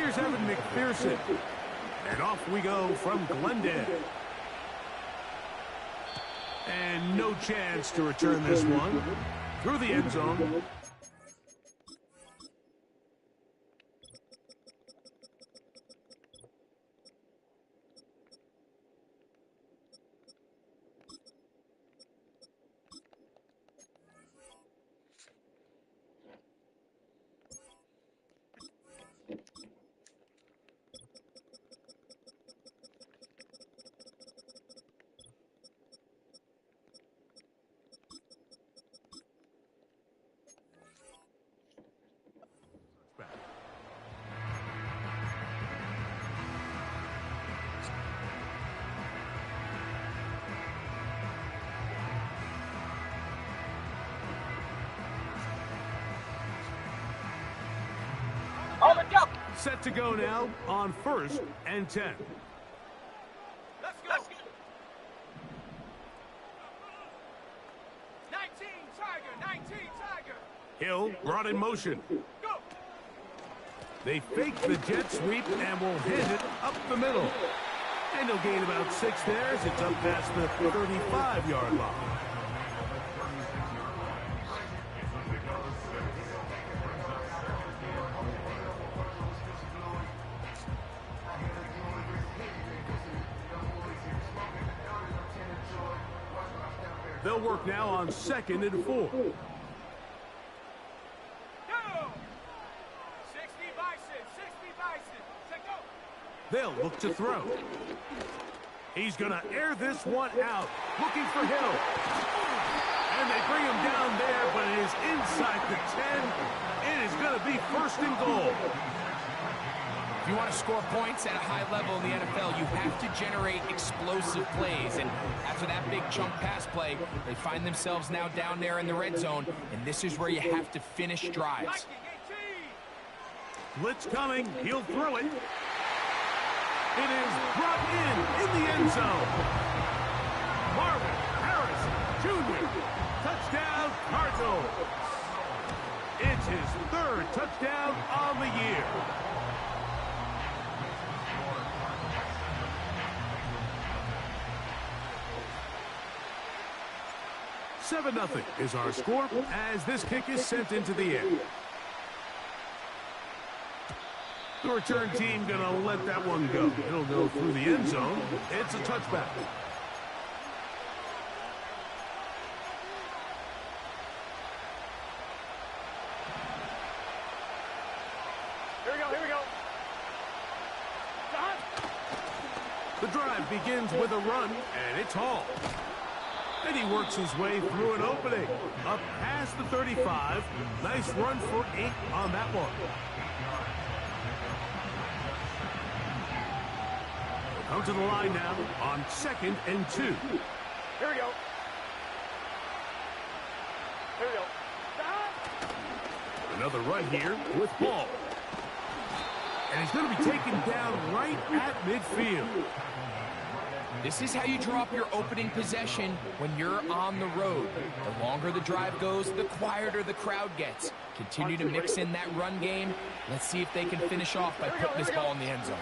Here's Evan McPherson. And off we go from Glendale. And no chance to return this one through the end zone. Set to go now on 1st and 10. Let's go. 19 Tiger, 19 Tiger. Hill brought in motion. Go. They fake the jet sweep and will hand it up the middle. And they'll gain about 6 there as it's up past the 35-yard line. They'll work now on 2nd and 4. Go. 60 Bison, 60 Bison. Take go. They'll look to throw. He's going to air this one out, looking for Hill. And they bring him down there, but it is inside the 10. It is going to be 1st and goal. If you want to score points at a high level in the NFL, you have to generate explosive plays. And after that big chunk pass play, they find themselves now down there in the red zone. And this is where you have to finish drives. Blitz coming. He'll throw it. It is brought in the end zone. Marvin Harrison Jr. Touchdown, Cardinals. It's his 3rd touchdown on the year. 7-0 is our score as this kick is sent into the air. The return team going to let that one go. It'll go through the end zone. It's a touchback. Here we go. The drive begins with a run, and it's Hall. And he works his way through an opening. Up past the 35. Nice run for 8 on that one. Come to the line now on 2nd and 2. Here we go. Another run here with Hall. And he's going to be taken down right at midfield. This is how you draw up your opening possession when you're on the road. The longer the drive goes, the quieter the crowd gets. Continue to mix in that run game. Let's see if they can finish off by putting this ball in the end zone.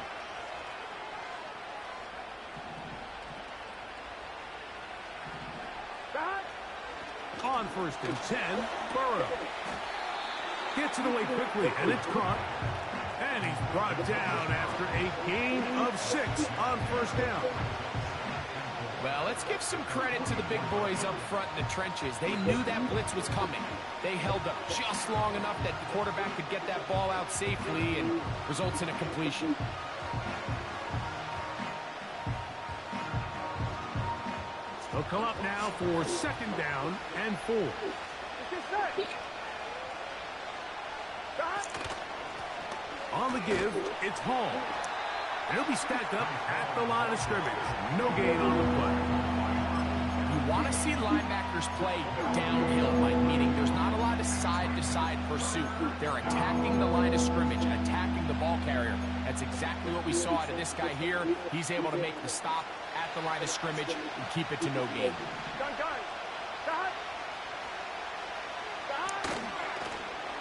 On 1st and 10, Burrow. Gets it away quickly, and it's caught. And he's brought down after a gain of 6 on 1st down. Well, let's give some credit to the big boys up front in the trenches. They knew that blitz was coming. They held up just long enough that the quarterback could get that ball out safely and results in a completion. They'll come up now for 2nd down and 4. On the give, it's Hall. And he'll be stacked up at the line of scrimmage. No gain on the play. You want to see linebackers play downhill, like meaning there's not a lot of side-to-side pursuit. They're attacking the line of scrimmage, attacking the ball carrier. That's exactly what we saw out of this guy here. He's able to make the stop at the line of scrimmage and keep it to no gain.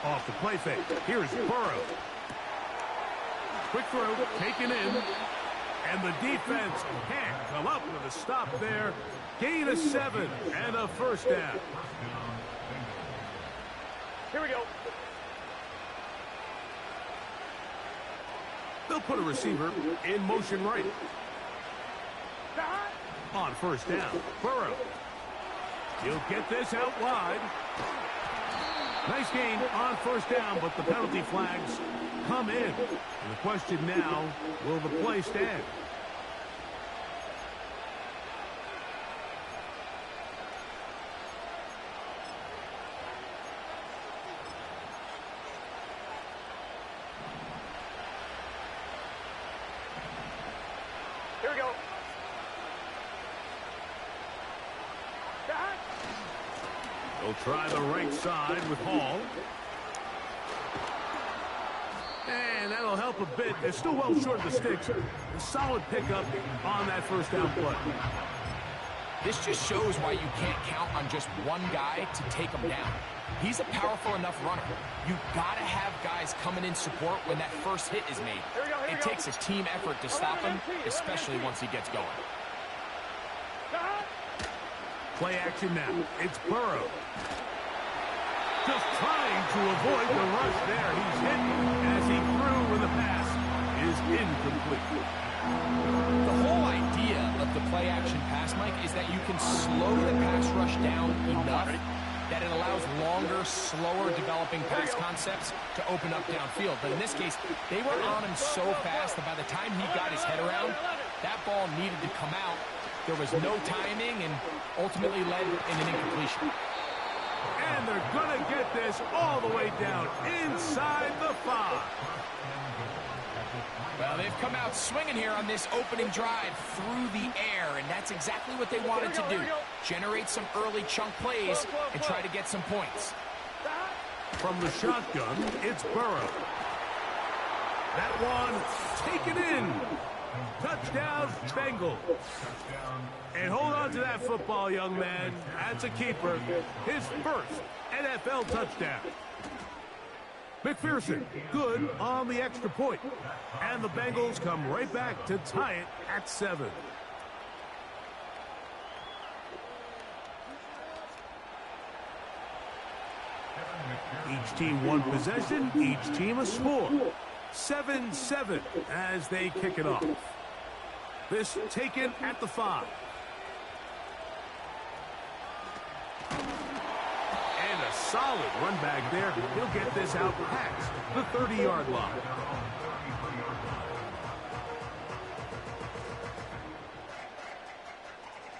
Off the play fake. Here's Burrow. Quick throw, taken in. And the defense can't come up with a stop there. Gain of 7 and a first down. Here we go. They'll put a receiver in motion right. On first down, Burrow. He'll get this out wide. Nice gain on first down, but the penalty flags come in. And the question now, will the play stand? Here we go. They'll try the right side with Hall. And that'll help a bit. They're still well short of the sticks. A solid pickup on that first down play. This just shows why you can't count on just one guy to take him down. He's a powerful enough runner. You've got to have guys coming in support when that first hit is made. It takes a team effort to stop him, especially once he gets going. Play action now. It's Burrow. Just trying to avoid the rush there. He's hit as he threw when the pass is incomplete. The whole idea of the play action pass, Mike, is that you can slow the pass rush down enough that it allows longer, slower developing pass concepts to open up downfield. But in this case, they were on him so fast that by the time he got his head around, that ball needed to come out. There was no timing and ultimately led in an incompletion. And they're going to get this all the way down inside the 5. Well, they've come out swinging here on this opening drive through the air, and that's exactly what they wanted to do. Generate some early chunk plays and try to get some points. From the shotgun, it's Burrow. That one taken in. Touchdown, Bengals. And hold on to that football, young man. That's a keeper. His first NFL touchdown. McPherson, good on the extra point. And the Bengals come right back to tie it at 7. Each team one possession, each team a score. 7-7 as they kick it off. This taken at the 5. And a solid run back there. He'll get this out past the 30-yard line.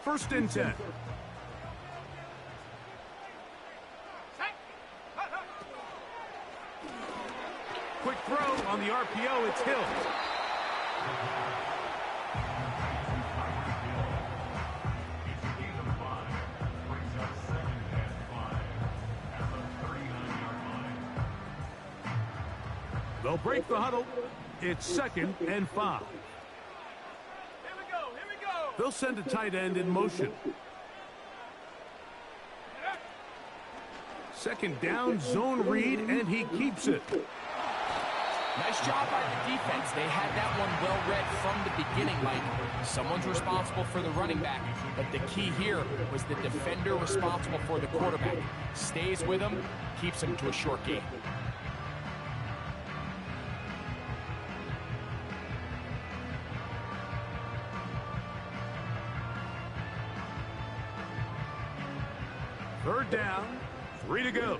First and 10. Quick throw on the RPO. It's Hill. They'll break the huddle. It's 2nd and 5. Here we go. Here we go. They'll send a tight end in motion. Second down, zone read, and he keeps it. Nice job by the defense. They had that one well read from the beginning, Mike. Someone's responsible for the running back, but the key here was the defender responsible for the quarterback. Stays with him, keeps him to a short gain. Third down, 3 to go.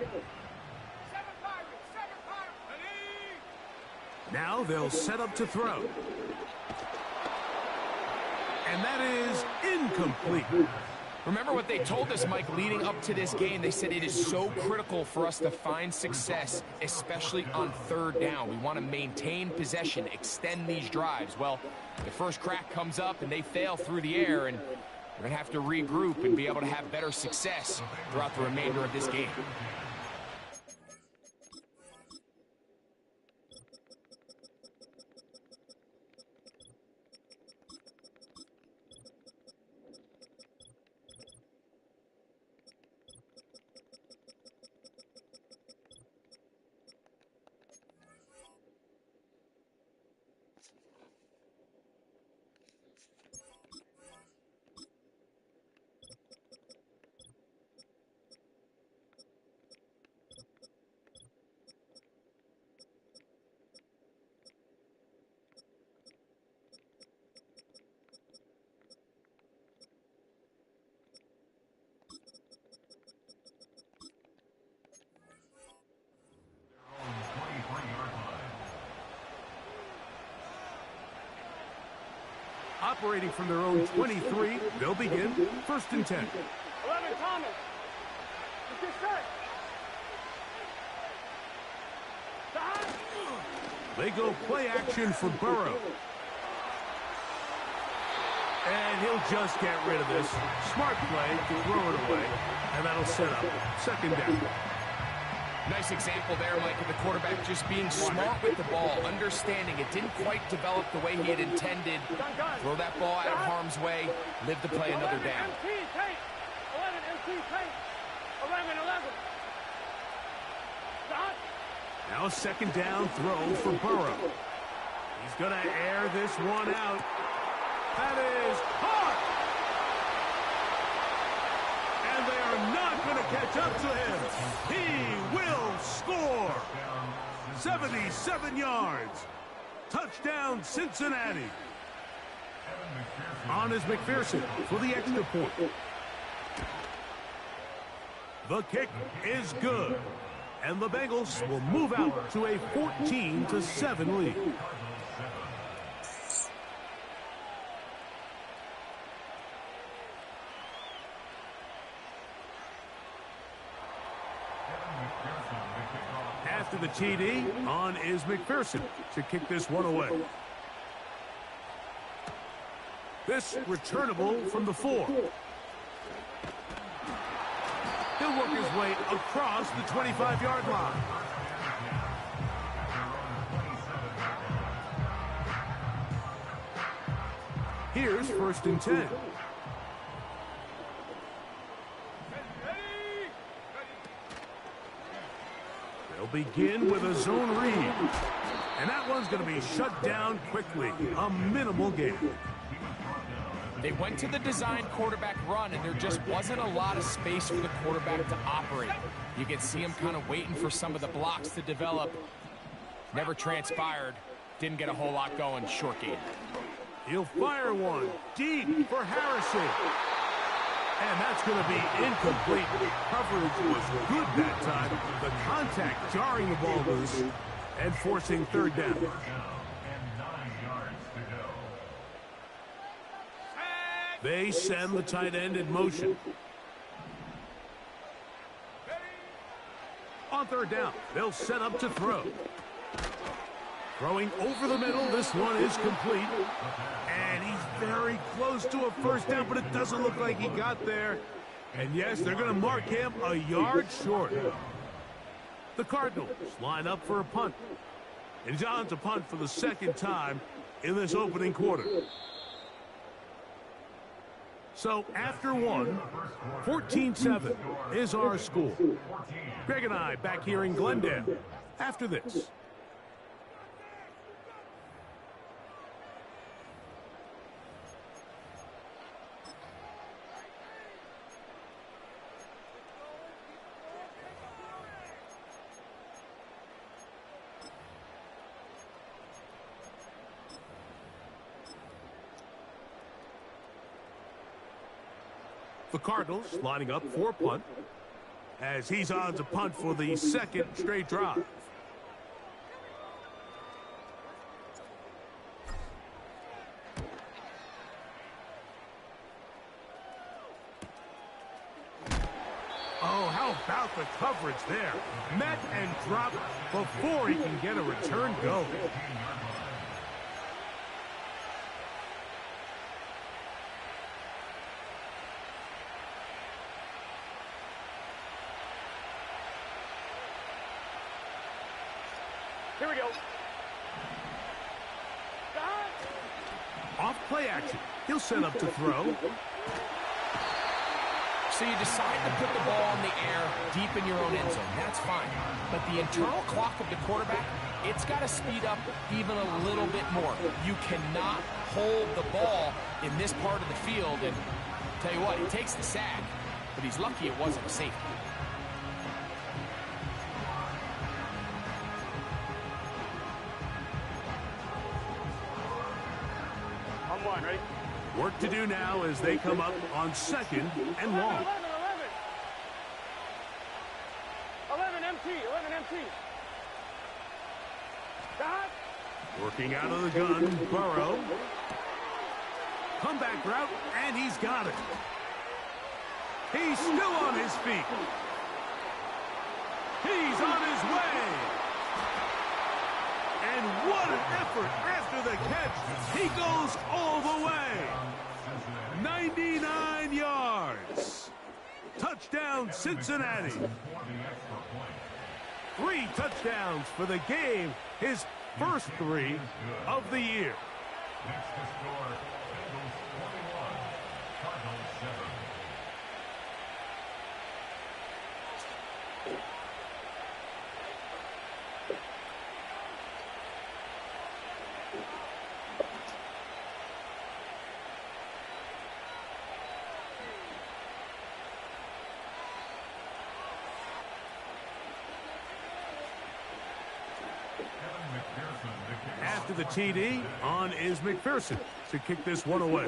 Now they'll set up to throw. And that is incomplete. Remember what they told us, Mike, leading up to this game. They said it is so critical for us to find success, especially on third down. We want to maintain possession, extend these drives. Well, the first crack comes up and they fail through the air, and we're going to have to regroup and be able to have better success throughout the remainder of this game. Operating from their own 23, they'll begin 1st and 10. 11, Thomas. Get set. Stop. They go play action for Burrow. And he'll just get rid of this. Smart play to throw it away. And that'll set up 2nd down. Nice example there, Mike, of the quarterback just being smart with the ball, understanding it didn't quite develop the way he had intended. Throw that ball out of harm's way, live to play another down. 11 MT tape. 11. Stop. Now 2nd down throw for Burrow. He's going to air this one out. That is caught. And they are not going to catch up to him. He will score. 77 yards. Touchdown, Cincinnati. On is McPherson for the extra point. The kick is good. And the Bengals will move out to a 14-7 lead. After the TD, on is McPherson to kick this one away. This returnable from the 4. He'll work his way across the 25-yard line. Here's 1st and 10. They'll begin with a zone read. And that one's going to be shut down quickly. A minimal gain. They went to the design quarterback run, and there just wasn't a lot of space for the quarterback to operate. You can see him kind of waiting for some of the blocks to develop. Never transpired. Didn't get a whole lot going. Short game. He'll fire one deep for Harrison. And that's going to be incomplete. Coverage was good that time. The contact jarring the ball loose and forcing 3rd down. They send the tight end in motion. On 3rd down, they'll set up to throw. Throwing over the middle, this one is complete. And he's very close to a 1st down, but it doesn't look like he got there. And yes, they're going to mark him a yard short. The Cardinals line up for a punt. And John's a punt for the 2nd time in this opening quarter. So after one, 14-7 is our score. Greg and I back here in Glendale after this. The Cardinals lining up for a punt as he's on to punt for the 2nd straight drive. Oh, how about the coverage there? Met and dropped before he can get a return go. Here we go. Off play action. He'll set up to throw. So you decide to put the ball in the air deep in your own end zone. That's fine. But the internal clock of the quarterback, it's got to speed up even a little bit more. You cannot hold the ball in this part of the field. And tell you what, he takes the sack, but he's lucky it wasn't a safety. Ready? Work to do now as they come up on 2nd and long. 11 MT. Working out of the gun, Burrow. comeback route, and he's got it. He's still on his feet. He's on his way. And what an effort after the catch. He goes all the way. 99 yards. Touchdown, Cincinnati. 3 touchdowns for the game. His first 3 of the year. Next to score, Bengals 41, Cardinals 7. After the TD, on is McPherson to kick this one away.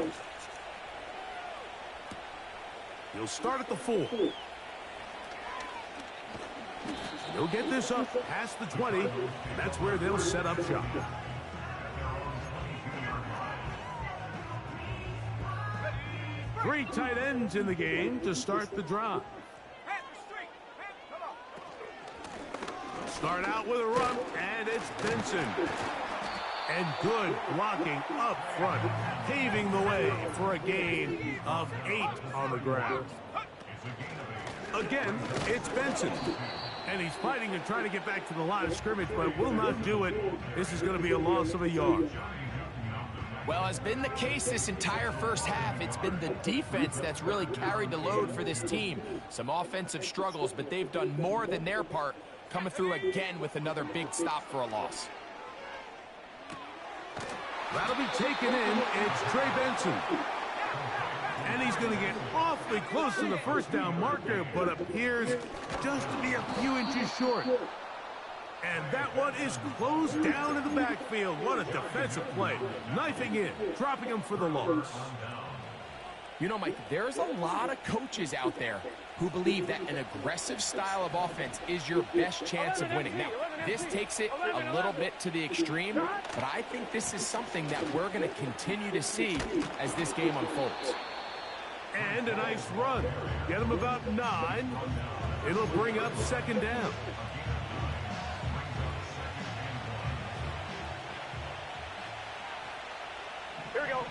He'll start at the 4. He'll get this up past the 20. That's where they'll set up shop. Three tight ends in the game to start the drive. Start out with a run, and it's Benson. And good blocking up front, paving the way for a gain of 8 on the ground. Again, it's Benson. And he's fighting and trying to get back to the line of scrimmage, but will not do it. This is going to be a loss of a yard. Well, has been the case this entire first half. It's been the defense that's really carried the load for this team. Some offensive struggles, but they've done more than their part, coming through again with another big stop for a loss. That'll be taken in. It's Trey Benson. And he's going to get awfully close to the first down marker, but appears just to be a few inches short. And that one is closed down in the backfield. What a defensive play. Knifing in, dropping him for the loss. You know, Mike, there's a lot of coaches out there who believe that an aggressive style of offense is your best chance of winning. Now, this takes it a little bit to the extreme, but I think this is something that we're going to continue to see as this game unfolds. And a nice run. Get him about 9. It'll bring up second down. Here we go.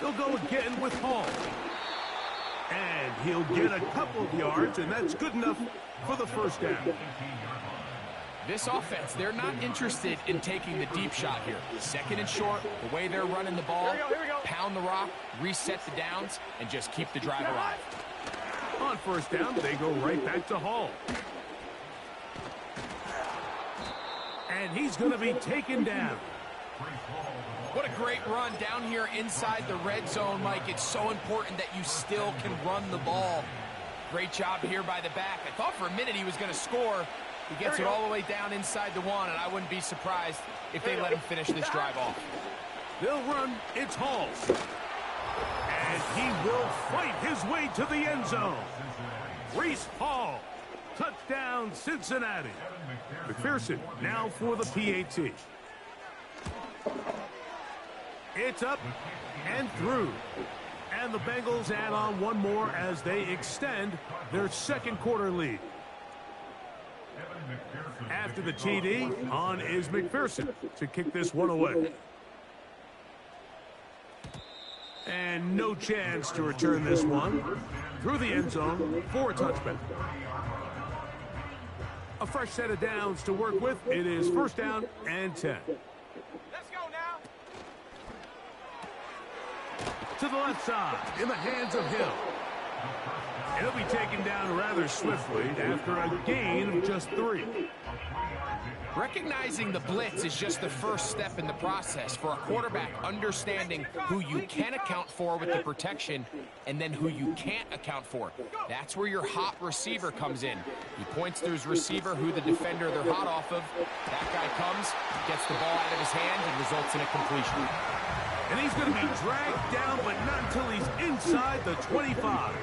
They'll go again with Hall. And he'll get a couple of yards, and that's good enough for the first down. This offense, they're not interested in taking the deep shot here. Second and short, the way they're running the ball, Here we go. pound the rock, reset the downs, and just keep the drive alive. On first down, they go right back to Hall. And he's going to be taken down. What a great run down here inside the red zone, Mike. It's so important that you still can run the ball. Great job here by the back. I thought for a minute he was going to score. He gets it all the way down inside the 1, and I wouldn't be surprised if they let him finish this drive off. They'll run. It's Hall. And he will fight his way to the end zone. Reese Hall. Touchdown, Cincinnati. McPherson now for the PAT. It's up and through. And the Bengals add on one more as they extend their second quarter lead. After the TD, on is McPherson to kick this one away. And no chance to return this one through the end zone for a touchback. A fresh set of downs to work with. It is first down and 10. Let's go now. To the left side, in the hands of Hill. He'll be taken down rather swiftly after a gain of just 3. Recognizing the blitz is just the first step in the process for a quarterback, understanding who you can account for with the protection and then who you can't account for. That's where your hot receiver comes in. He points to his receiver, who the defender they're hot off of. That guy comes, gets the ball out of his hand, and results in a completion. And he's going to be dragged down, but not until he's inside the 25.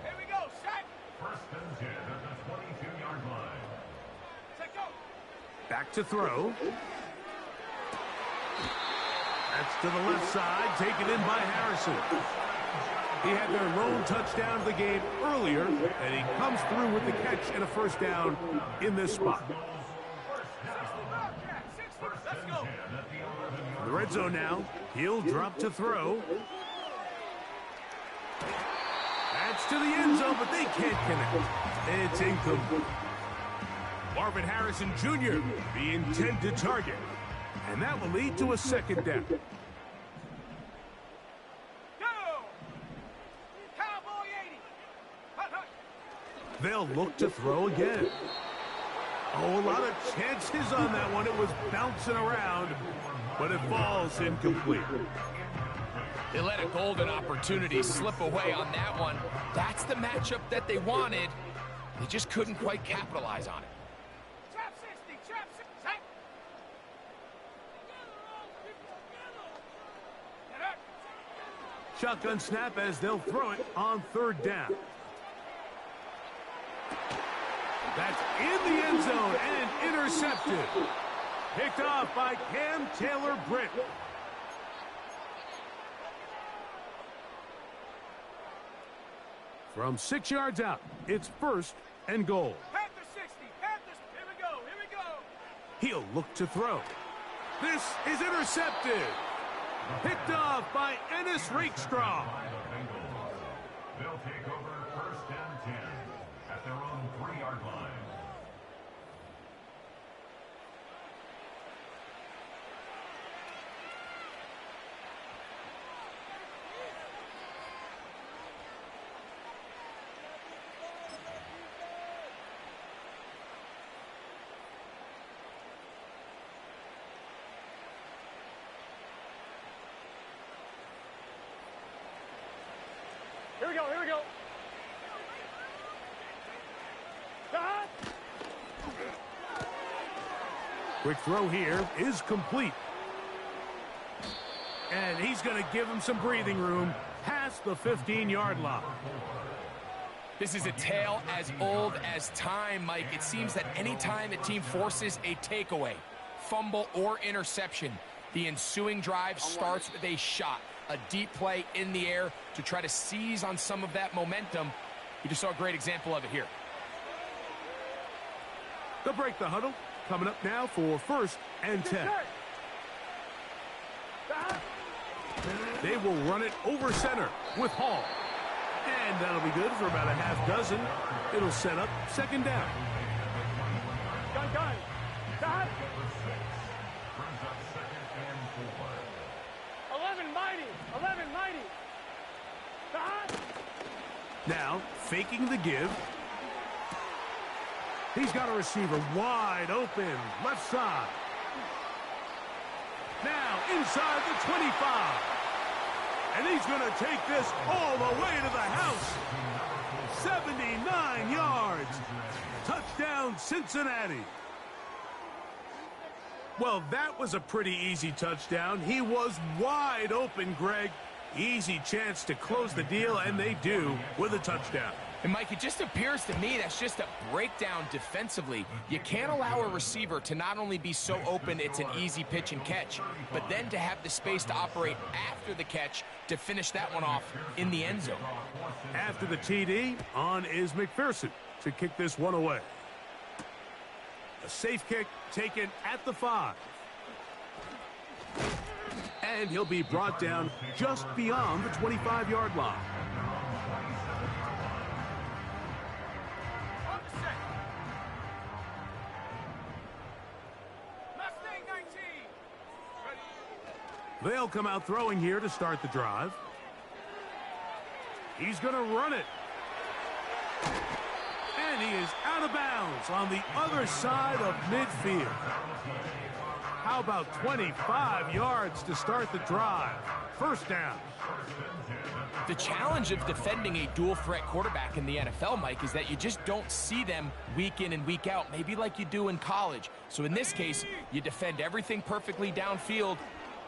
Here we go, set. First and 10. at the 22-yard line. Set, go. Back to throw. That's to the left side, taken in by Harrison. He had their lone touchdown of the game earlier, and he comes through with the catch and a first down in this spot. Let's go. The red zone now. He'll drop to throw. That's to the end zone, but they can't connect. It's incomplete. Marvin Harrison Jr., the intended target. And that will lead to a second down. Go. Cowboy 80. Hut, hut. They'll look to throw again. Oh, a lot of chances on that one. It was bouncing around, but it falls incomplete. They let a golden opportunity slip away on that one. That's the matchup that they wanted. They just couldn't quite capitalize on it. Trap 60. Trap 60. Set. Get up. Shotgun snap as they'll throw it on third down. That's in the end zone and intercepted. Picked off by Cam Taylor-Britt. From 6 yards out, it's first and goal. Panther 60. Panthers. Here we go. Here we go. He'll look to throw. This is intercepted. Picked off by Ennis Rakestraw. They'll take over first and 10 at their own 3-yard line. Here we go. Here we go. Stop. Quick throw here is complete. And he's going to give him some breathing room past the 15-yard line. This is a tale as old as time, Mike. It seems that any time a team forces a takeaway, fumble, or interception, the ensuing drive starts with a shot, a deep play in the air to try to seize on some of that momentum. You just saw a great example of it here. They'll break the huddle. Coming up now for first and 10. They will run it over center with Hall. And that'll be good for about a half dozen. It'll set up second down. Gun, gun. Stop. 11 mighty. 11 mighty. Stop. Now, faking the give. He's got a receiver wide open, left side. Now, inside the 25. And he's going to take this all the way to the house. 79 yards. Touchdown, Cincinnati. Well, that was a pretty easy touchdown. He was wide open, Greg. Easy chance to close the deal, and they do with a touchdown. And, Mike, it just appears to me that's just a breakdown defensively. You can't allow a receiver to not only be so open it's an easy pitch and catch, but then to have the space to operate after the catch to finish that one off in the end zone. After the TD, on is McPherson to kick this one away. A safe kick taken at the 5. And he'll be brought down just beyond the 25-yard line. On the set. Mustang 19. Ready. They'll come out throwing here to start the drive. He's going to run it. And he is out of bounds on the other side of midfield. How about 25 yards to start the drive? First down. The challenge of defending a dual-threat quarterback in the NFL, Mike, is that you just don't see them week in and week out, maybe like you do in college. So in this case, you defend everything perfectly downfield,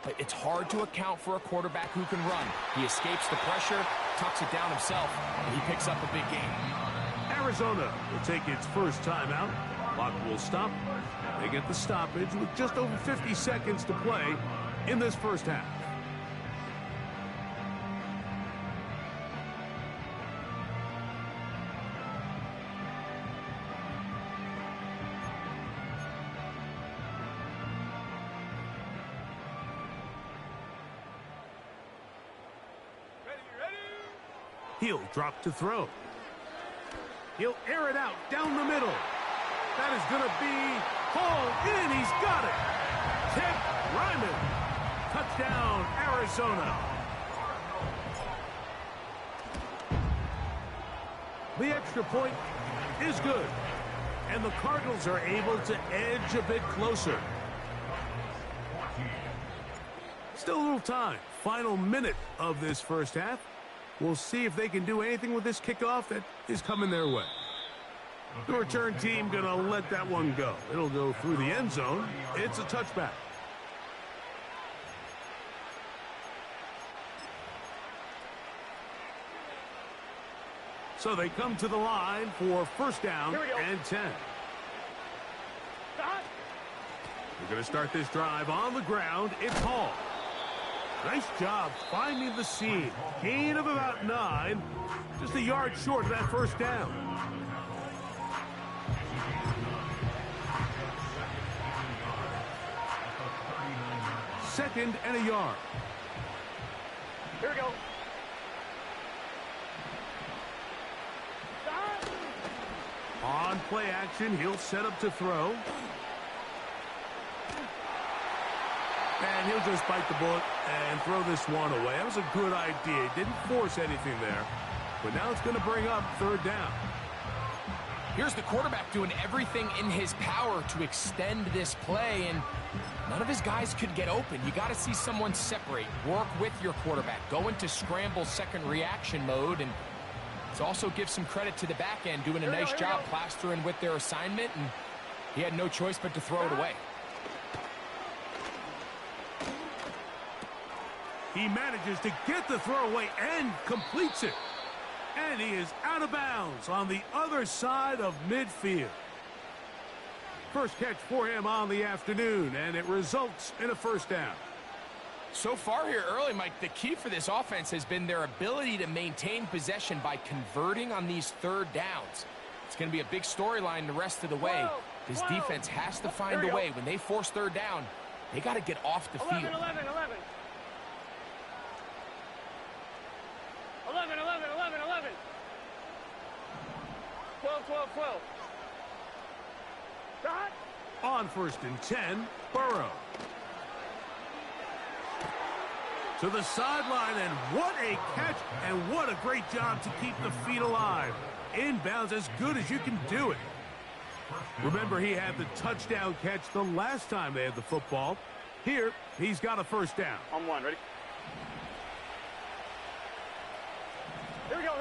but it's hard to account for a quarterback who can run. He escapes the pressure, tucks it down himself, and he picks up a big gain. Arizona will take its first timeout. Clock will stop. They get the stoppage with just over 50 seconds to play in this first half. He'll drop to throw. He'll air it out down the middle. That is going to be hauled in. He's got it. Ted Ryman. Touchdown, Arizona. The extra point is good. And the Cardinals are able to edge a bit closer. Still a little time. Final minute of this first half. We'll see if they can do anything with this kickoff that is coming their way. The return team going to let that one go. It'll go through the end zone. It's a touchback. So they come to the line for first down and 10. We're going to start this drive on the ground. It's Hall. Nice job finding the seam. Gain of about 9. Just a yard short of that first down. Second and a yard. Here we go. On play action, he'll set up to throw. And he'll just bite the bullet and throw this one away. That was a good idea. He didn't force anything there. But now it's going to bring up third down. Here's the quarterback doing everything in his power to extend this play, and none of his guys could get open. You got to see someone separate, work with your quarterback, go into scramble second reaction mode, and it also gives some credit to the back end doing a nice job plastering with their assignment, and he had no choice but to throw it away. He manages to get the throw away and completes it. And he is out of bounds on the other side of midfield. First catch for him on the afternoon, and it results in a first down. So far here early, Mike, the key for this offense has been their ability to maintain possession by converting on these third downs. It's going to be a big storyline the rest of the way. This defense has to find a way. When they force third down, they got to get off the field. 11. 12. Dot. On first and 10, Burrow. To the sideline, and what a catch, and what a great job to keep the feet alive. Inbounds as good as you can do it. Remember, he had the touchdown catch the last time they had the football. Here, he's got a first down. On one, ready? Here we go.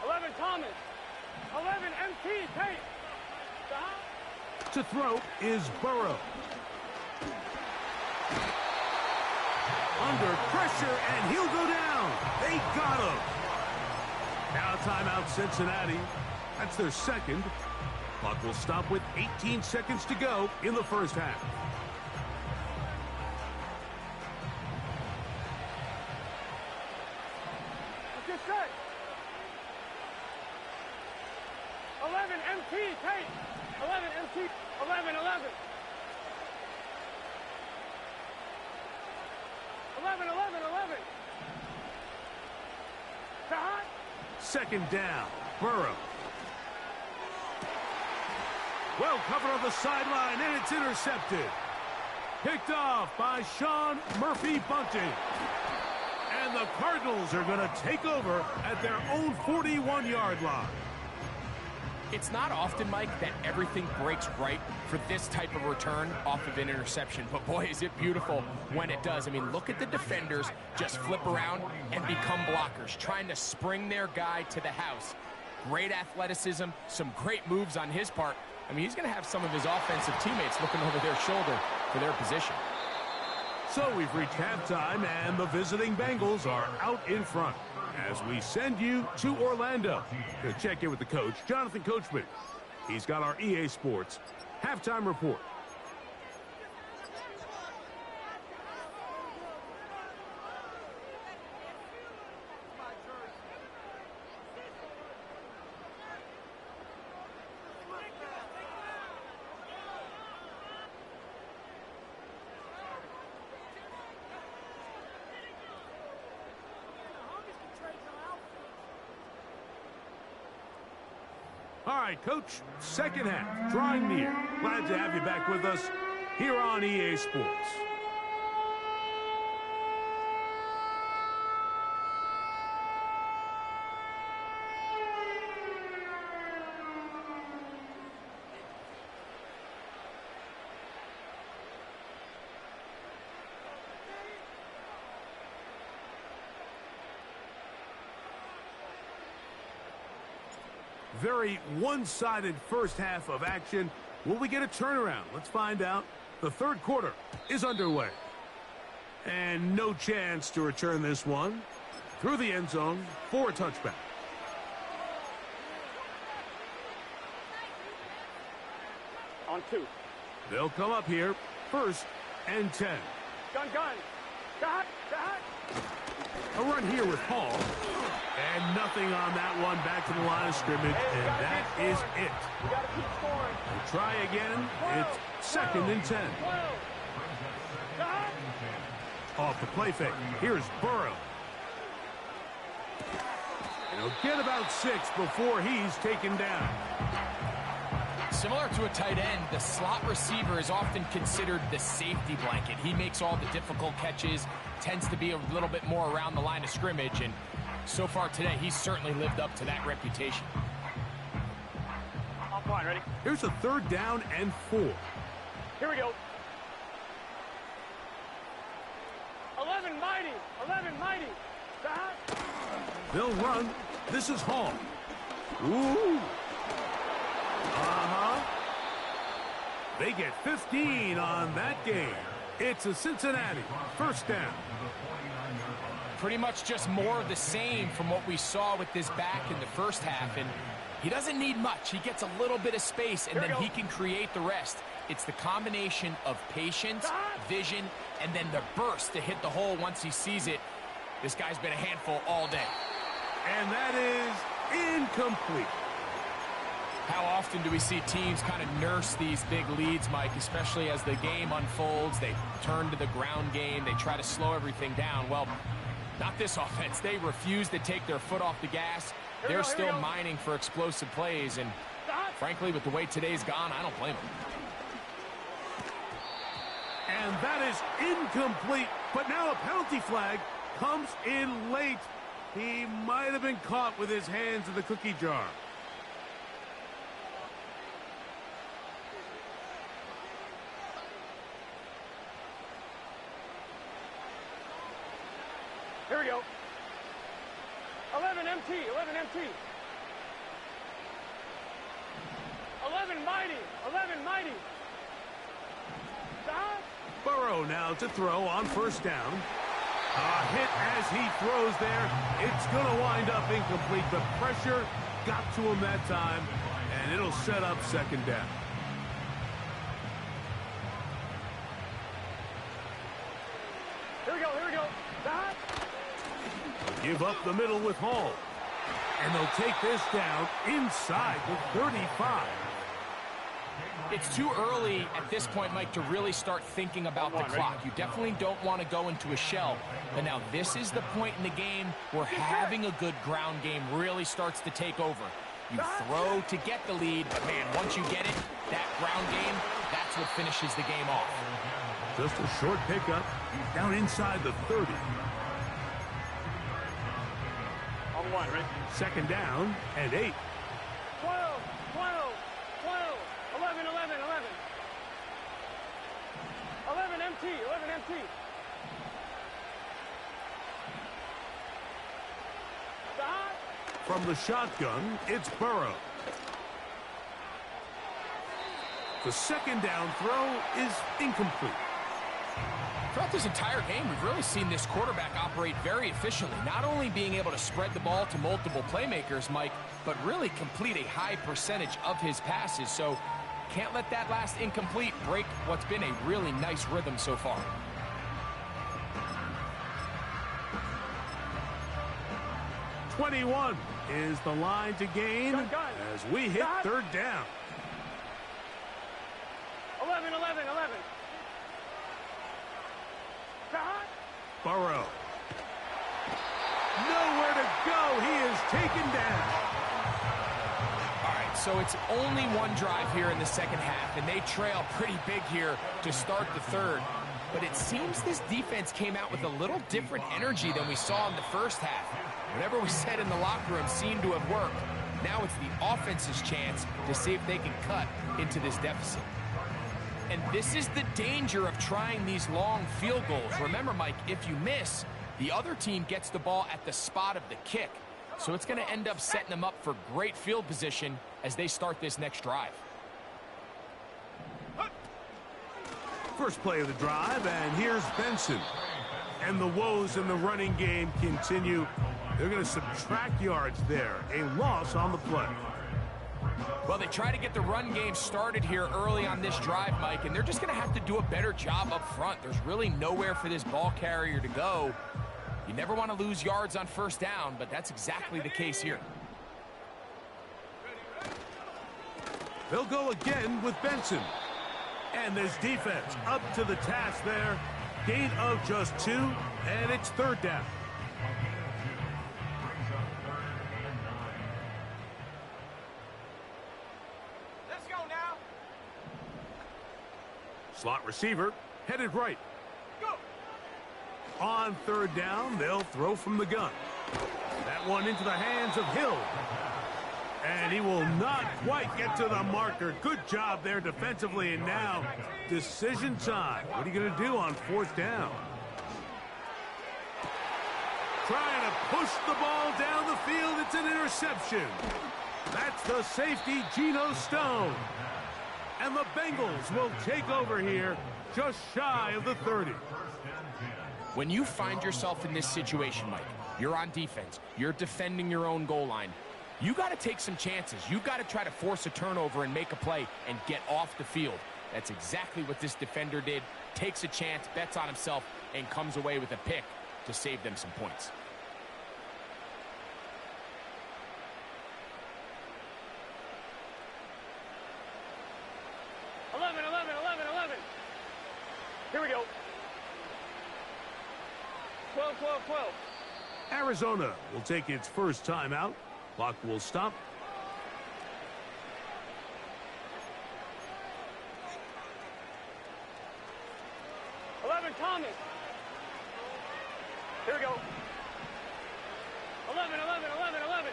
11 Thomas. 11 MT, Tate. Stop. To throw is Burrow. Under pressure, and he'll go down. They got him. Now timeout Cincinnati. That's their second. Clock will stop with 18 seconds to go in the first half. Get set. 11 MT, Tate. 11 MT. 11. 11. Dot. Second down, Burrow. Well covered on the sideline, and it's intercepted. Picked off by Sean Murphy-Bunting. And the Cardinals are going to take over at their own 41-yard line. It's not often, Mike, that everything breaks right for this type of return off of an interception. But, boy, is it beautiful when it does. I mean, look at the defenders just flip around and become blockers, trying to spring their guy to the house. Great athleticism, some great moves on his part. I mean, he's going to have some of his offensive teammates looking over their shoulder for their position. So we've reached halftime, and the visiting Bengals are out in front as we send you to Orlando to check in with the coach, Jonathan Coachman. He's got our EA Sports halftime report. All right, Coach, second half, drawing near. Glad to have you back with us here on EA Sports. Very one-sided first half of action. Will we get a turnaround? Let's find out. The third quarter is underway. And no chance to return this one. Through the end zone for a touchback. On 2. They'll come up here. 1st and 10. Gun. Dot. A run here with Hall. And nothing on that one. Back to the line of scrimmage, and that is it. We got to keep scoring. We'll try again. It's 2nd and 10. 12. Dot. Off the play fake. Here's Burrow. And he'll get about 6 before he's taken down. Similar to a tight end, the slot receiver is often considered the safety blanket. He makes all the difficult catches, tends to be a little bit more around the line of scrimmage, and so far today, he's certainly lived up to that reputation. Off line, ready? Here's a 3rd down and 4. Here we go. 11 mighty. Dot. They'll run. This is Hall. Ooh. They get 15 on that game. It's a Cincinnati 1st down. Pretty much just more of the same from what we saw with this back in the first half, and he doesn't need much. He gets a little bit of space, and then he can create the rest. It's the combination of patience, vision, and then the burst to hit the hole once he sees it. This guy's been a handful all day. And that is incomplete. How often do we see teams kind of nurse these big leads, Mike, especially as the game unfolds? They turn to the ground game. They try to slow everything down. Well, not this offense. They refuse to take their foot off the gas. They're still mining for explosive plays, and frankly, with the way today's gone, I don't blame them. And that is incomplete. But now a penalty flag comes in late. He might have been caught with his hands in the cookie jar. Here we go. 11 MT. 11 mighty. Dot. Burrow now to throw on 1st down. A hit as he throws there. It's going to wind up incomplete. The pressure got to him that time, and it'll set up 2nd down. Here we go. Dot. Give up the middle with Hall. And they'll take this down inside the 35. It's too early at this point, Mike, to really start thinking about the clock. You definitely don't want to go into a shell. But now this is the point in the game where having a good ground game really starts to take over. You throw to get the lead, but man, once you get it, that ground game, that's what finishes the game off. Just a short pickup down inside the 30. On 1, ready? 2nd down and 8. 12. 11. 11 MT. Dot. From the shotgun, it's Burrow. The 2nd down throw is incomplete. Throughout this entire game, we've really seen this quarterback operate very efficiently, not only being able to spread the ball to multiple playmakers, Mike, but really complete a high percentage of his passes. So can't let that last incomplete break what's been a really nice rhythm so far. "21 is the line to gain as we hit third down. 11, 11, 11. Burrow. Nowhere to go. He is taken down. All right, so it's only one drive here in the second half, and they trail pretty big here to start the third. But it seems this defense came out with a little different energy than we saw in the first half. Whatever we said in the locker room seemed to have worked. Now it's the offense's chance to see if they can cut into this deficit. And this is the danger of trying these long field goals. Remember, Mike, if you miss, the other team gets the ball at the spot of the kick. So it's going to end up setting them up for great field position as they start this next drive. First play of the drive, and here's Benson. And the woes in the running game continue. They're going to subtract yards there. A loss on the play. Well, they try to get the run game started here early on this drive, Mike, and they're just going to have to do a better job up front. There's really nowhere for this ball carrier to go. You never want to lose yards on first down, but that's exactly the case here. They'll go again with Benson. And this defense up to the task there. Gain of just 2, and it's third down. Let's go now. Slot receiver headed right. Go. On third down, they'll throw from the gun. That one into the hands of Hill. And he will not quite get to the marker. Good job there defensively, and now decision time. What are you going to do on fourth down? Trying to push the ball down the field. It's an interception. That's the safety, Geno Stone. And the Bengals will take over here just shy of the 30. When you find yourself in this situation, Mike, you're on defense, you're defending your own goal line, you got to take some chances. You got to try to force a turnover and make a play and get off the field. That's exactly what this defender did. Takes a chance, bets on himself, and comes away with a pick to save them some points. Here we go. 12, 12, 12. Arizona will take its first timeout. Clock will stop. Thomas. Here we go. 11, 11, 11, 11.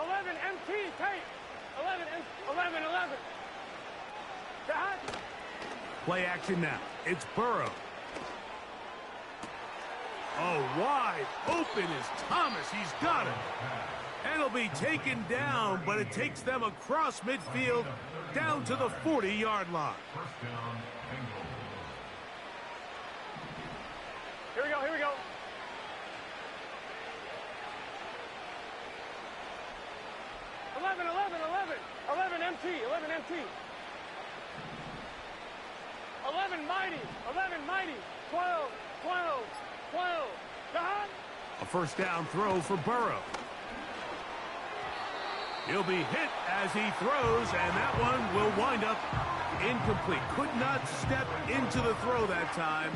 11 MT tape. 11, 11, 11. That. Play action now. It's Burrow. Oh, wide open is Thomas. He's got it. And he'll be taken down, but it takes them across midfield down to the 40-yard line. Here we go, here we go. Eleven, 11 MT, 11 MT. 11 mighty, 12, 12, 12. Down. A first down throw for Burrow. He'll be hit as he throws, and that one will wind up incomplete. Could not step into the throw that time.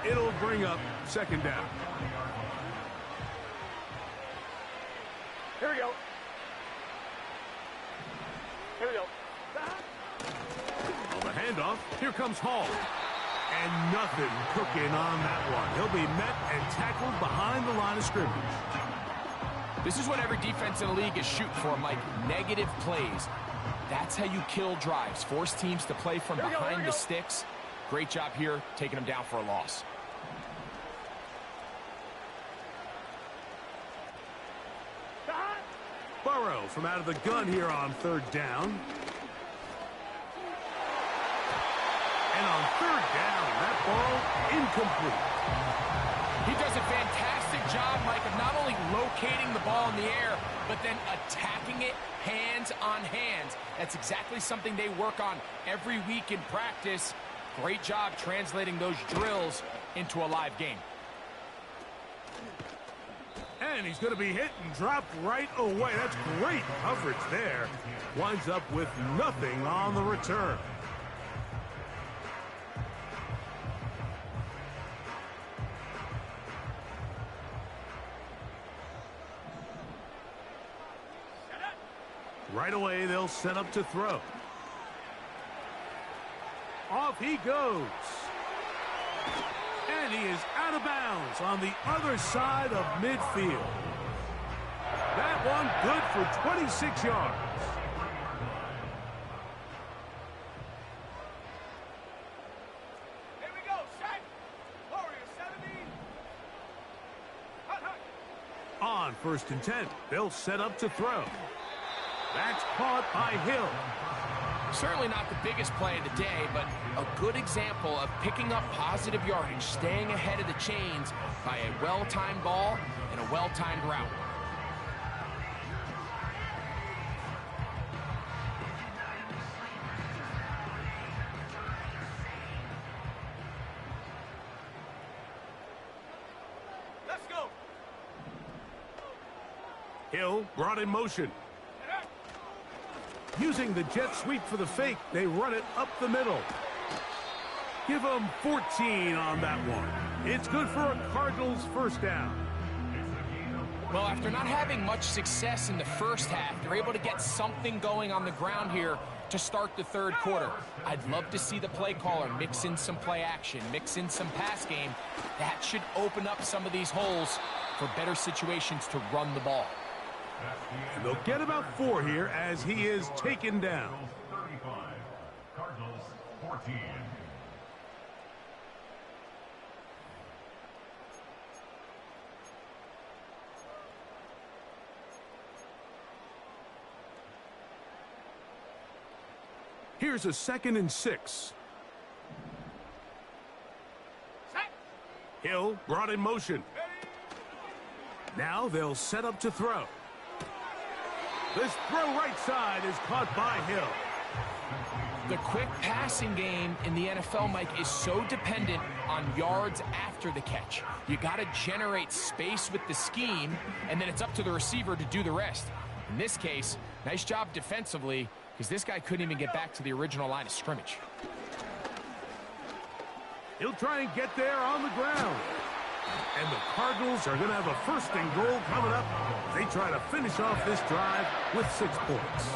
It'll bring up second down. Here we go. Here we go. On the handoff, here comes Hall. And nothing cooking on that one. He'll be met and tackled behind the line of scrimmage. This is what every defense in the league is shooting for, Mike. Negative plays. That's how you kill drives. Force teams to play from behind the sticks. Great job here, taking them down for a loss. Burrow from out of the gun here on third down. And on third down. That ball incomplete. He does a fantastic job, Mike, of not only locating the ball in the air, but then attacking it hands on hands. That's exactly something they work on every week in practice. Great job translating those drills into a live game. And he's going to be hit and dropped right away. That's great coverage there. Winds up with nothing on the return. Right away, they'll set up to throw. Off he goes. And he is out of bounds on the other side of midfield. That one good for 26 yards. Here we go, set. Warrior 17. Hut, hut. On 1st and 10, they'll set up to throw. That's caught by Hill. Certainly not the biggest play of the day, but a good example of picking up positive yardage, staying ahead of the chains by a well-timed ball and a well-timed route. Let's go. Hill brought in motion. Using the jet sweep for the fake, they run it up the middle. Give them 14 on that one. It's good for a Cardinals first down. Well, after not having much success in the first half, they're able to get something going on the ground here to start the third quarter. I'd love to see the play caller mix in some play action, mix in some pass game. That should open up some of these holes for better situations to run the ball. And they'll get about 4 here as he is taken down. 35. Cardinals 14. Here's a 2nd and 6. Set. Hill brought in motion. Now they'll set up to throw. This throw right side is caught by Hill. The quick passing game in the NFL, Mike, is so dependent on yards after the catch. You got to generate space with the scheme, and then it's up to the receiver to do the rest. In this case, nice job defensively, because this guy couldn't even get back to the original line of scrimmage. He'll try and get there on the ground. And the Cardinals are going to have a 1st and goal coming up. They try to finish off this drive with 6 points.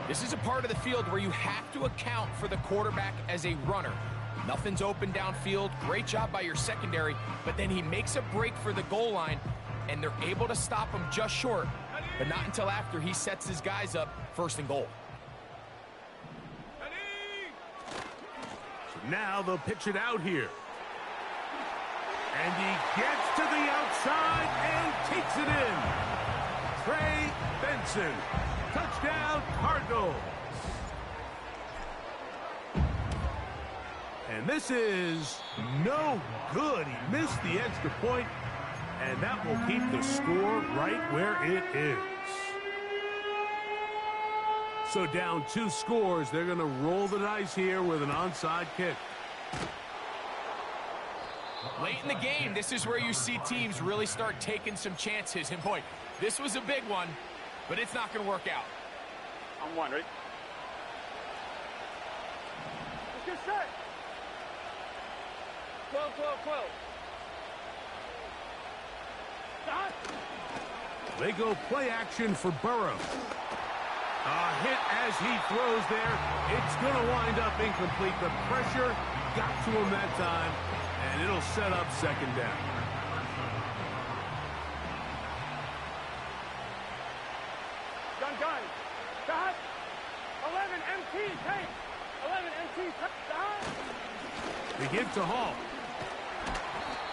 This is a part of the field where you have to account for the quarterback as a runner. Nothing's open downfield. Great job by your secondary, but then he makes a break for the goal line, and they're able to stop him just short, but not until after he sets his guys up 1st and goal. So now they'll pitch it out here. And he gets to the outside and takes it in. Trey Benson. Touchdown, Cardinals. And this is no good. He missed the extra point, and that will keep the score right where it is. So down 2 scores, they're going to roll the dice here with an onside kick. Late in the game, this is where you see teams really start taking some chances. And boy, this was a big one, but it's not going to work out. I'm one, right? Let's get set. 12, 12, 12. Stop. They go play action for Burrow. A hit as he throws there. It's going to wind up incomplete. The pressure got to him that time, and it'll set up 2nd down. Gun. Stop. 11 MT, tank. 11 MT, stop. They give to Hall.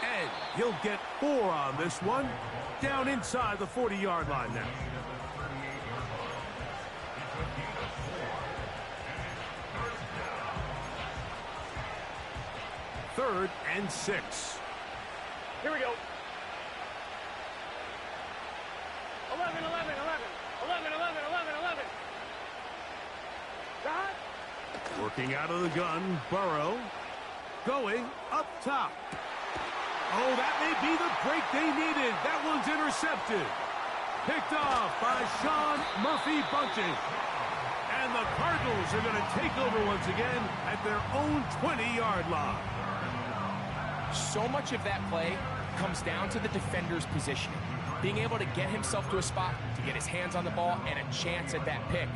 And he'll get 4 on this one. Down inside the 40-yard line now. 3rd and 6. Here we go. 11, 11, 11. 11, 11, 11, 11. Dot. Working out of the gun, Burrow. Going up top. Oh, that may be the break they needed. That one's intercepted. Picked off by Sean Murphy Bunting. And the Cardinals are going to take over once again at their own 20-yard line. So much of that play comes down to the defender's positioning. Being able to get himself to a spot, to get his hands on the ball, and a chance at that pick.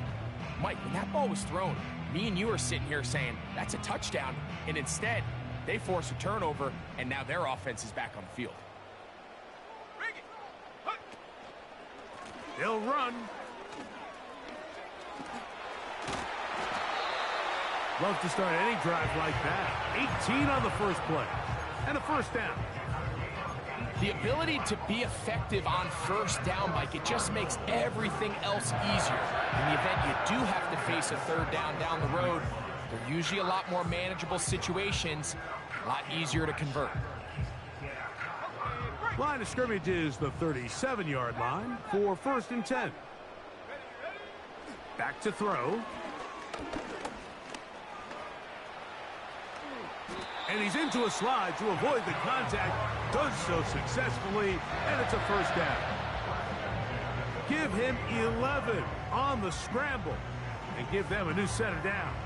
Mike, when that ball was thrown, me and you are sitting here saying, that's a touchdown. And instead, they force a turnover, and now their offense is back on the field. They'll run. Love to start any drive like that. 18 on the first play. And a first down. The ability to be effective on first down, Mike, it just makes everything else easier. In the event you do have to face a 3rd down the road, they're usually a lot more manageable situations, a lot easier to convert. Line of scrimmage is the 37-yard line for 1st and 10. Back to throw. And he's into a slide to avoid the contact. Does so successfully, and it's a first down. Give him 11 on the scramble and give them a new set of downs.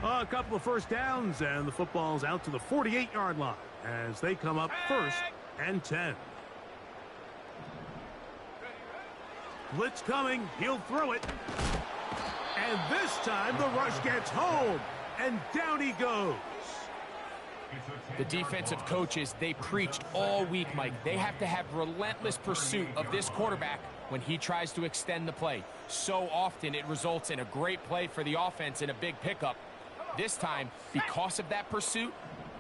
A couple of first downs, and the football's out to the 48-yard line as they come up 1st and 10. Blitz coming. He'll throw it. And this time the rush gets home. And down he goes. The defensive coaches, they preached all week, Mike. They have to have relentless pursuit of this quarterback when he tries to extend the play. So often it results in a great play for the offense and a big pickup. This time, because of that pursuit,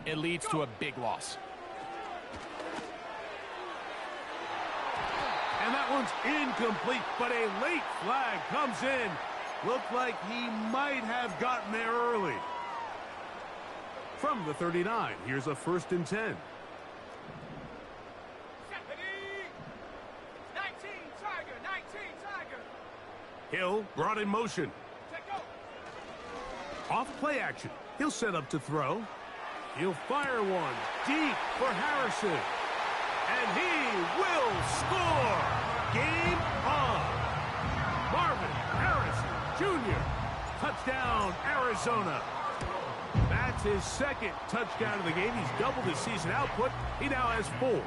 it leads to a big loss. And that one's incomplete, but a late flag comes in. Looked like he might have gotten there early. From the 39, here's a 1st and 10. 19, Tiger, 19, Tiger. Hill brought in motion. Off play action. He'll set up to throw. He'll fire one deep for Harrison. And he will score. Game on. Marvin Harrison Jr. Touchdown, Arizona. That's his 2nd touchdown of the game. He's doubled his season output. He now has 4.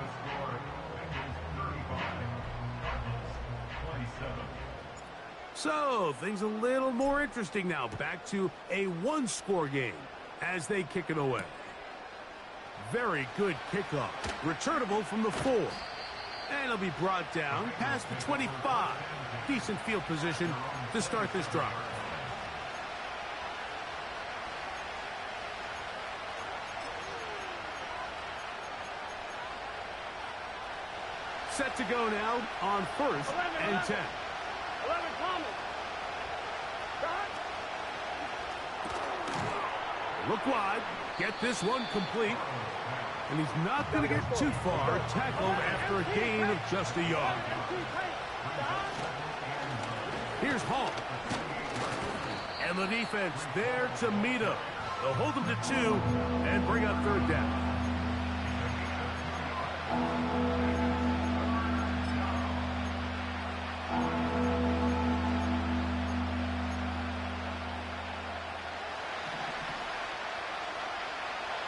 So, things a little more interesting now. Back to a 1-score game as they kick it away. Very good kickoff. Returnable from the 4. And it'll be brought down past the 25. Decent field position to start this drive. Set to go now on 1st and 10. 11 Thomas. Look wide. Get this one complete. And he's not going to get too far. Tackled after a gain of just a yard. Here's Hall. And the defense there to meet him. They'll hold him to 2 and bring up 3rd down.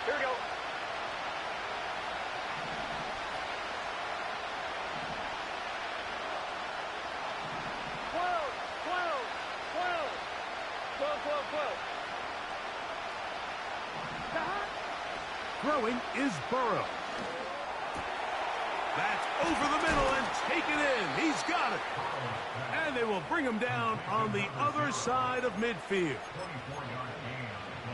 Here we go. Throwing is Burrow. That's over the middle and taken in. He's got it. And they will bring him down on the other side of midfield.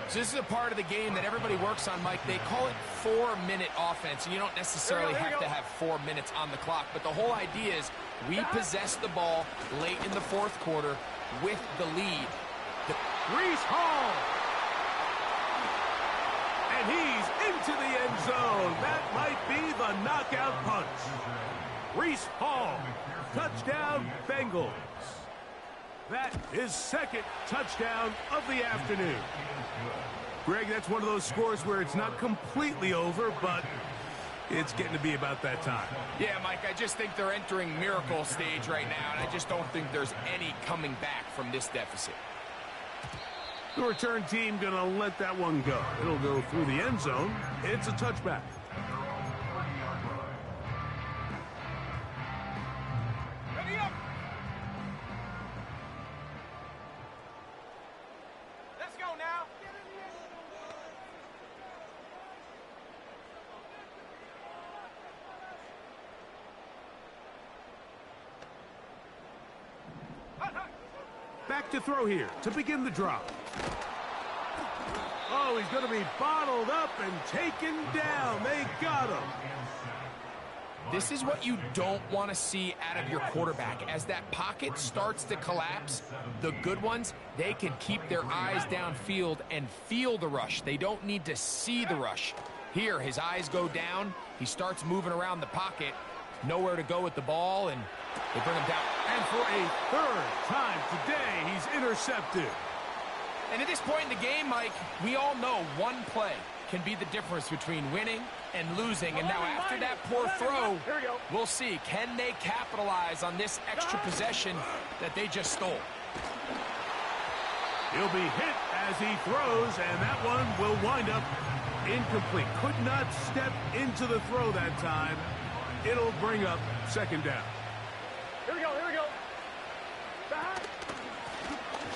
So this is a part of the game that everybody works on, Mike. They call it 4-minute offense, and you don't necessarily have to have 4 minutes on the clock. But the whole idea is we possess the ball late in the fourth quarter with the lead. Breece Hall. And he's into the end zone. That might be the knockout punch. Breece Hall. Touchdown, Bengals. That is second touchdown of the afternoon. Greg, that's one of those scores where it's not completely over, but it's getting to be about that time. Yeah, Mike, I just think they're entering miracle stage right now, and I just don't think there's any coming back from this deficit. The return team going to let that one go. It'll go through the end zone. It's a touchback. Ready up. Let's go now. Back to throw here to begin the drop. Oh, he's going to be bottled up and taken down. They got him. This is what you don't want to see out of your quarterback. As that pocket starts to collapse, the good ones, they can keep their eyes downfield and feel the rush. They don't need to see the rush. Here, his eyes go down. He starts moving around the pocket. Nowhere to go with the ball, and they bring him down. And for a third time today, he's intercepted. And at this point in the game, Mike, we all know one play can be the difference between winning and losing. And now after that poor throw, we'll see, can they capitalize on this extra possession that they just stole? He'll be hit as he throws, and that one will wind up incomplete. Could not step into the throw that time. It'll bring up second down. Here we go, here we go.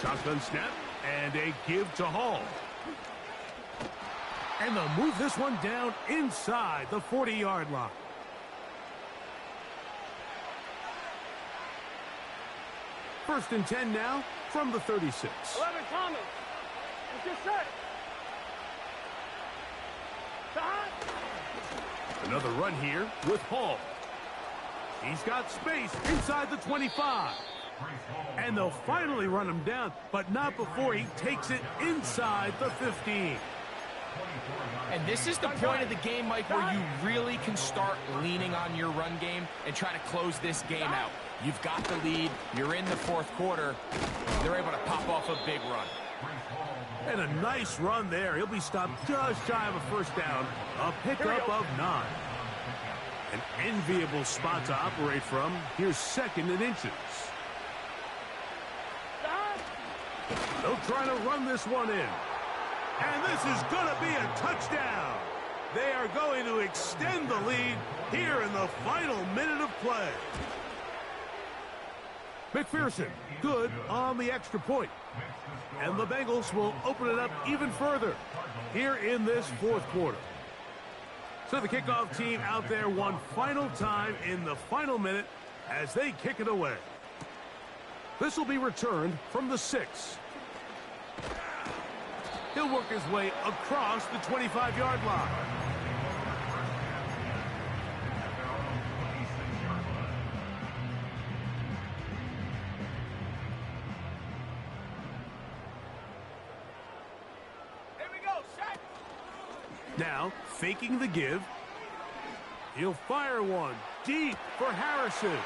Shotgun snap and a give to Hall. And they'll move this one down inside the 40-yard line. First and 10 now from the 36. 11 Thomas. It's just set. Another run here with Hall. He's got space inside the 25. And they'll finally run him down, but not before he takes it inside the 15. And this is the point of the game, Mike, where you really can start leaning on your run game and try to close this game out. You've got the lead. You're in the fourth quarter. They're able to pop off a big run. And a nice run there. He'll be stopped just shy of a first down. A pickup of 9. An enviable spot to operate from. Here's second and inches. They'll try to run this one in. And this is going to be a touchdown. They are going to extend the lead here in the final minute of play. McPherson, good on the extra point. And the Bengals will open it up even further here in this fourth quarter. So the kickoff team out there one final time in the final minute as they kick it away. This will be returned from the 6. He'll work his way across the 25-yard line. Here we go, set. Now, faking the give. He'll fire one deep for Harrison.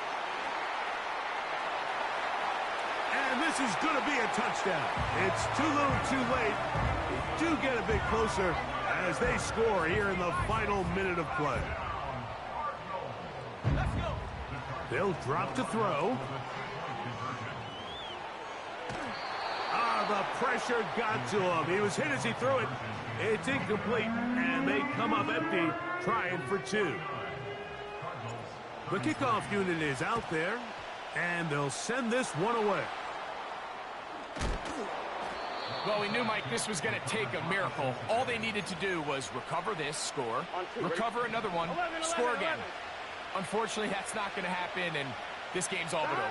And this is going to be a touchdown. It's too little too late. They do get a bit closer as they score here in the final minute of play. Let's go. They'll drop to throw. The pressure got to him. He was hit as he threw it. It's incomplete, and they come up empty, trying for 2. The kickoff unit is out there, and they'll send this one away. Well, we knew, Mike, this was going to take a miracle. All they needed to do was recover this, score, recover another one, score again. Unfortunately, that's not going to happen, and this game's all but over.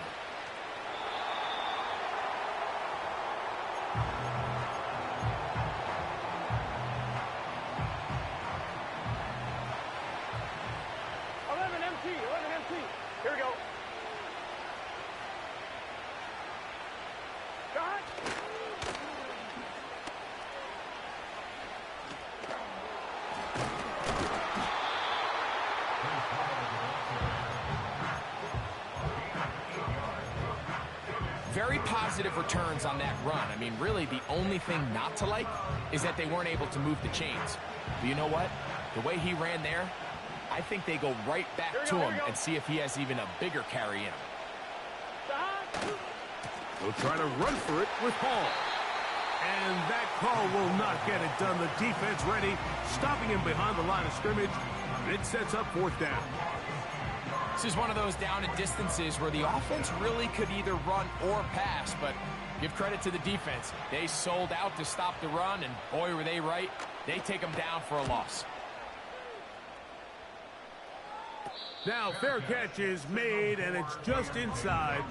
positive returns on that run. I mean, really, the only thing not to like is that they weren't able to move the chains. But you know what? The way he ran there, I think they go right back to him and see if he has even a bigger carry in him. They'll try to run for it with Hall. And that call will not get it done. The defense ready, stopping him behind the line of scrimmage. And it sets up 4th down. This is one of those down and distances where the offense really could either run or pass, but give credit to the defense. They sold out to stop the run, and boy, were they right. They take them down for a loss. Now, fair catch is made, and it's just inside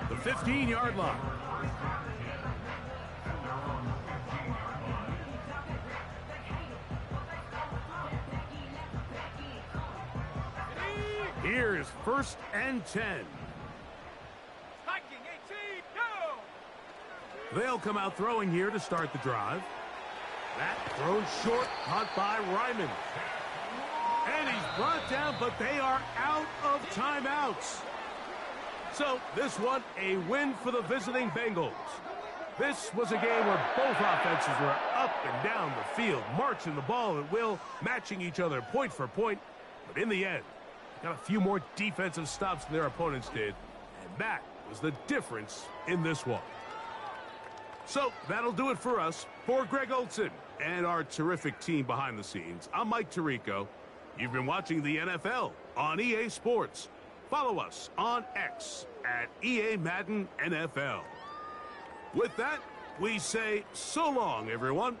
the 15-yard line. Here is 1st and 10. Hiking 18, go! They'll come out throwing here to start the drive. That thrown short, caught by Ryman. And he's brought down, but they are out of timeouts. So this one, a win for the visiting Bengals. This was a game where both offenses were up and down the field, marching the ball at will, matching each other point for point. But in the end, got a few more defensive stops than their opponents did, and that was the difference in this one. So that'll do it for us. For Greg Olson and our terrific team behind the scenes, I'm Mike Tirico. You've been watching the NFL on EA Sports. Follow us on X at EA Madden NFL. With that, we say so long, everyone.